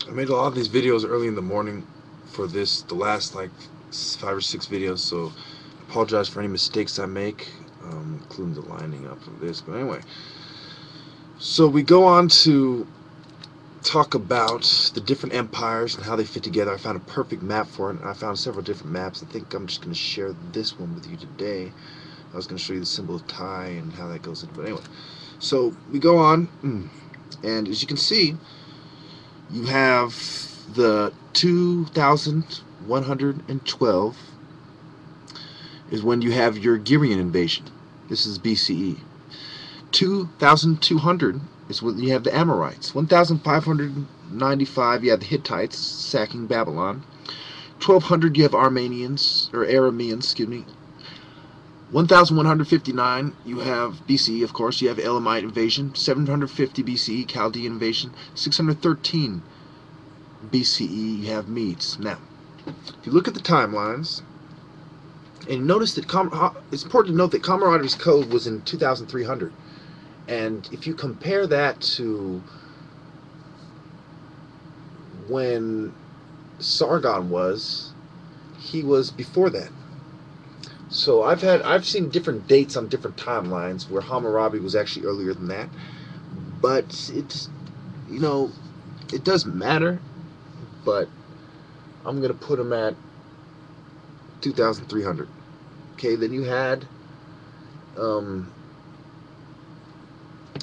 I made a lot of these videos early in the morning for the last like 5 or 6 videos, so I apologize for any mistakes I make, including the lining up of this. But anyway, so we go on to talk about the different empires and how they fit together. I found a perfect map for it. I found several different maps. I think I'm just going to share this one with you today. I was going to show you the symbol of Thai and how that goes in. But anyway, so we go on, and as you can see, you have the 2112 is when you have your Girian invasion. This is BCE. 2200 is when you have the Amorites. 1595 you have the Hittites sacking Babylon. 1200 you have Armenians, or Arameans, excuse me. 1159 you have BCE, of course, you have Elamite invasion. 750 BCE Chaldean invasion. 613 BCE you have Medes. Now, if you look at the timelines, and notice that it's important to note that Camarade's code was in 2300. And if you compare that to when Sargon was, he was before that. So I've seen different dates on different timelines where Hammurabi was actually earlier than that. But it's, it doesn't matter. But I'm gonna put him at 2,300. Okay, then you had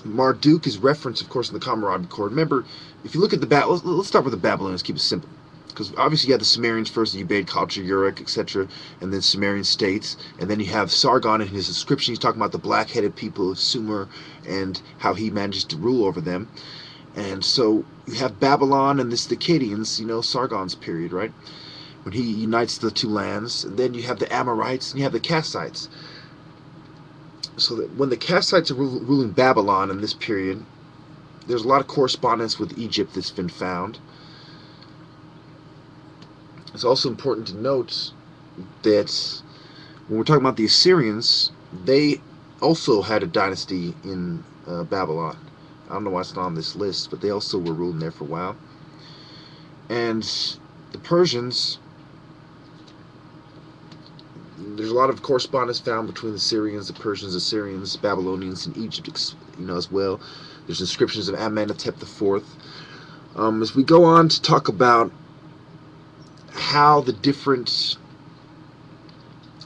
Marduk is referenced, of course, in the Hammurabi Code. Remember, if you look at the let's start with the Babylonians. Keep it simple, because obviously you had the Sumerians first, the Ubaid culture, Uruk, etc., and then Sumerian states, and then you have Sargon in his description. He's talking about the black-headed people of Sumer and how he manages to rule over them. And so you have Babylon and the Akkadians, Sargon's period, right, when he unites the two lands. And then you have the Amorites and you have the Kassites. So that when the Kassites are ruling Babylon in this period, there's a lot of correspondence with Egypt that's been found. It's also important to note that when we're talking about the Assyrians, they also had a dynasty in Babylon. I don't know why it's not on this list, but they also were ruling there for a while. And the Persians, there's a lot of correspondence found between the Syrians, the Persians, Assyrians, Babylonians, and Egypt, as well. There's inscriptions of Amenhotep IV. As we go on to talk about how the different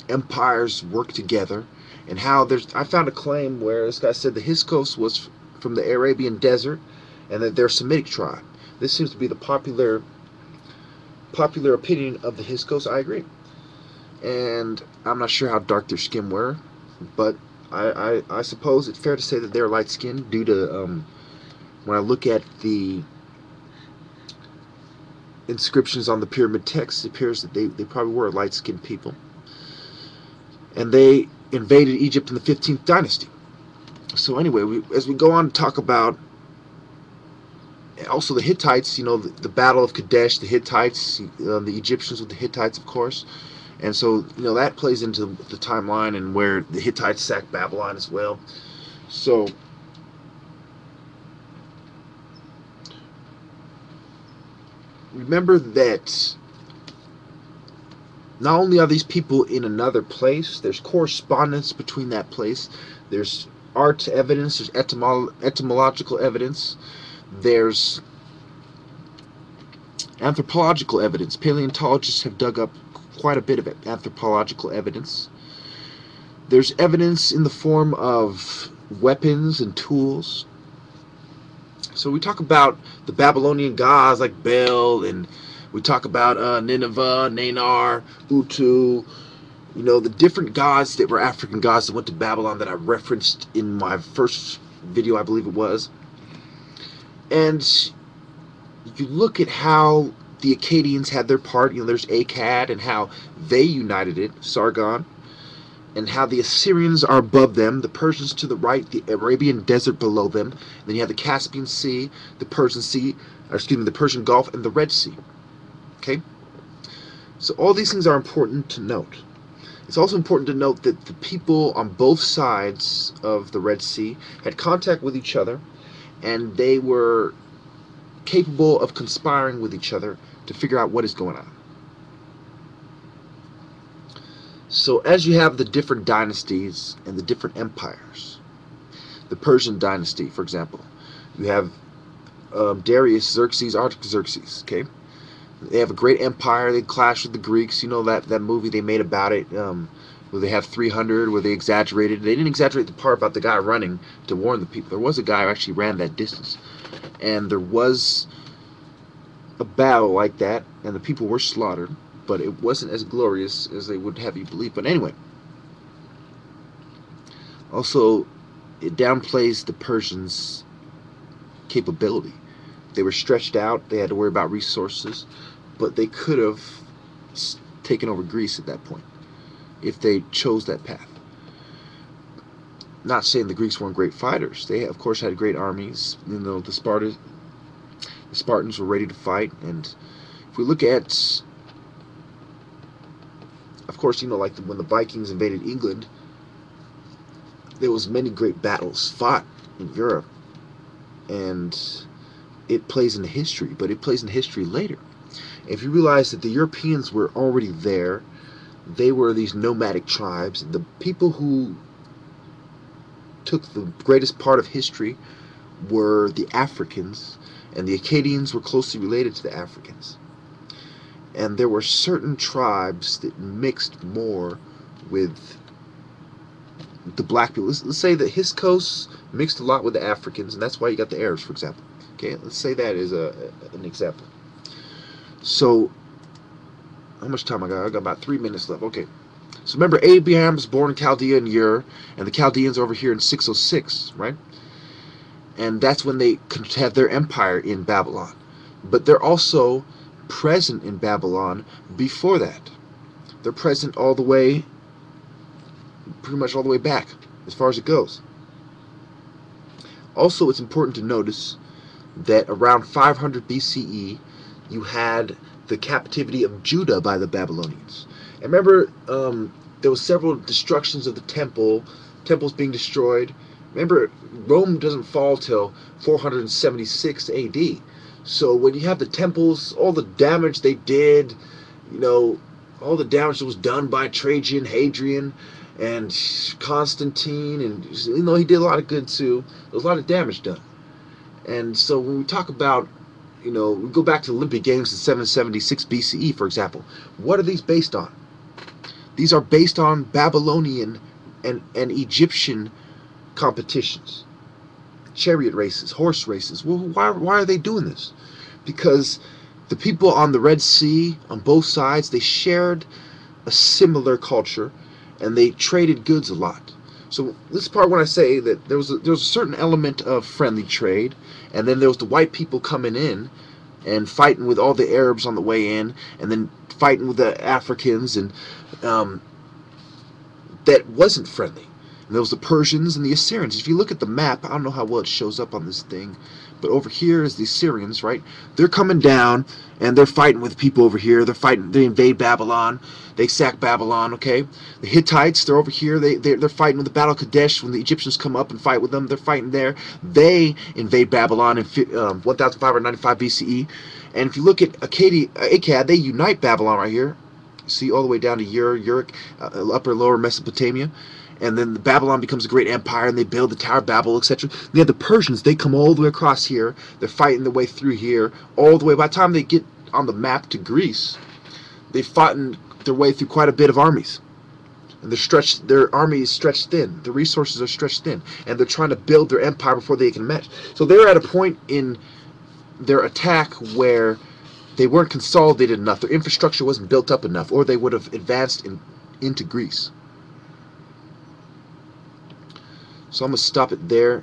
empires work together, and how I found a claim where this guy said the Hyksos was from the Arabian desert, and that they're a Semitic tribe. This seems to be the popular opinion of the Hyksos. I agree. And I'm not sure how dark their skin were, but I suppose it's fair to say that they're light-skinned due to, when I look at the inscriptions on the pyramid text, it appears that they probably were light-skinned people. And they invaded Egypt in the 15th dynasty. So anyway, as we go on to talk about also the Hittites, the Battle of Kadesh, the Hittites, the Egyptians with the Hittites, of course. And so, that plays into the timeline and where the Hittites sacked Babylon as well. So, remember that not only are these people in another place, there's correspondence between that place. There's art evidence, there's etymological evidence, there's anthropological evidence. Paleontologists have dug up quite a bit of anthropological evidence. There's evidence in the form of weapons and tools. So we talk about the Babylonian gods like Bel, and we talk about Nineveh, Nanar, Utu, the different gods that were African gods that went to Babylon that I referenced in my first video, I believe it was. And you look at how the Akkadians had their part. There's Akkad and how they united it, Sargon, and how the Assyrians are above them, the Persians to the right, the Arabian desert below them. And then you have the Caspian Sea, the Persian Sea, the Persian Gulf, and the Red Sea. Okay? So all these things are important to note. It's also important to note that the people on both sides of the Red Sea had contact with each other, and they were capable of conspiring with each other to figure out what is going on. So as you have the different dynasties and the different empires, the Persian dynasty, for example, you have Darius, Xerxes, Artaxerxes. Okay, they have a great empire. They clash with the Greeks. You know that movie they made about it, where they have 300, where they exaggerated. They didn't exaggerate the part about the guy running to warn the people. There was a guy who actually ran that distance, and there was a battle like that, and the people were slaughtered, but it wasn't as glorious as they would have you believe. But anyway, also it downplays the Persians' capability. They were stretched out. They had to worry about resources, but they could have taken over Greece at that point if they chose that path. Not saying the Greeks weren't great fighters. They, of course, had great armies. You know, the Spartans were ready to fight. And if we look at, of course, you know, like when the Vikings invaded England, there was many great battles fought in Europe, and it plays into history, but it plays in history later. If you realize that the Europeans were already there, they were these nomadic tribes. The people who took the greatest part of history were the Africans, and the Akkadians were closely related to the Africans. And there were certain tribes that mixed more with the black people. Let's say that Hyksos mixed a lot with the Africans, and that's why you got the Arabs, for example. Okay, let's say that is an example. So, how much time I got? I got about 3 minutes left. Okay. So remember, Abraham was born in Chaldea in Ur, and the Chaldeans are over here in 606, right? And that's when they have their empire in Babylon. But they're also present in Babylon before that. They're present all the way, pretty much all the way back, as far as it goes. Also, it's important to notice that around 500 BCE, you had the captivity of Judah by the Babylonians. And remember, there was several destructions of the temples being destroyed. Remember, Rome doesn't fall till 476 AD. So when you have the temples, all the damage they did, you know, all the damage that was done by Trajan, Hadrian, and Constantine, and you know, he did a lot of good too. There was a lot of damage done. And so when we talk about, you know, we go back to the Olympic Games in 776 BCE, for example. What are these based on? These are based on Babylonian and Egyptian competitions. Chariot races, horse races. Well, why are they doing this? Because the people on the Red Sea, on both sides, they shared a similar culture, and they traded goods a lot. So this part when I say that there was a certain element of friendly trade, and then there was the white people coming in and fighting with all the Arabs on the way in, and then fighting with the Africans, and that wasn't friendly. And there was the Persians and the Assyrians. If you look at the map, I don't know how well it shows up on this thing, but over here is the Assyrians, right? They're coming down, and they're fighting with people over here. They're fighting. They invade Babylon. They sack Babylon, okay? The Hittites, they're over here. They're fighting with the Battle of Kadesh. When the Egyptians come up and fight with them, they're fighting there. They invade Babylon in 1595 BCE. And if you look at Akkad, they unite Babylon right here. See, all the way down to Uruk, upper and lower Mesopotamia. And then Babylon becomes a great empire, and they build the Tower of Babel, etc. They have the Persians. They come all the way across here. They're fighting their way through here, all the way. By the time they get on the map to Greece, they've fought their way through quite a bit of armies. And their army is stretched thin. The resources are stretched thin. And they're trying to build their empire before they can match. So they're at a point in their attack where they weren't consolidated enough. Their infrastructure wasn't built up enough, or they would have advanced into Greece. So I'm going to stop it there.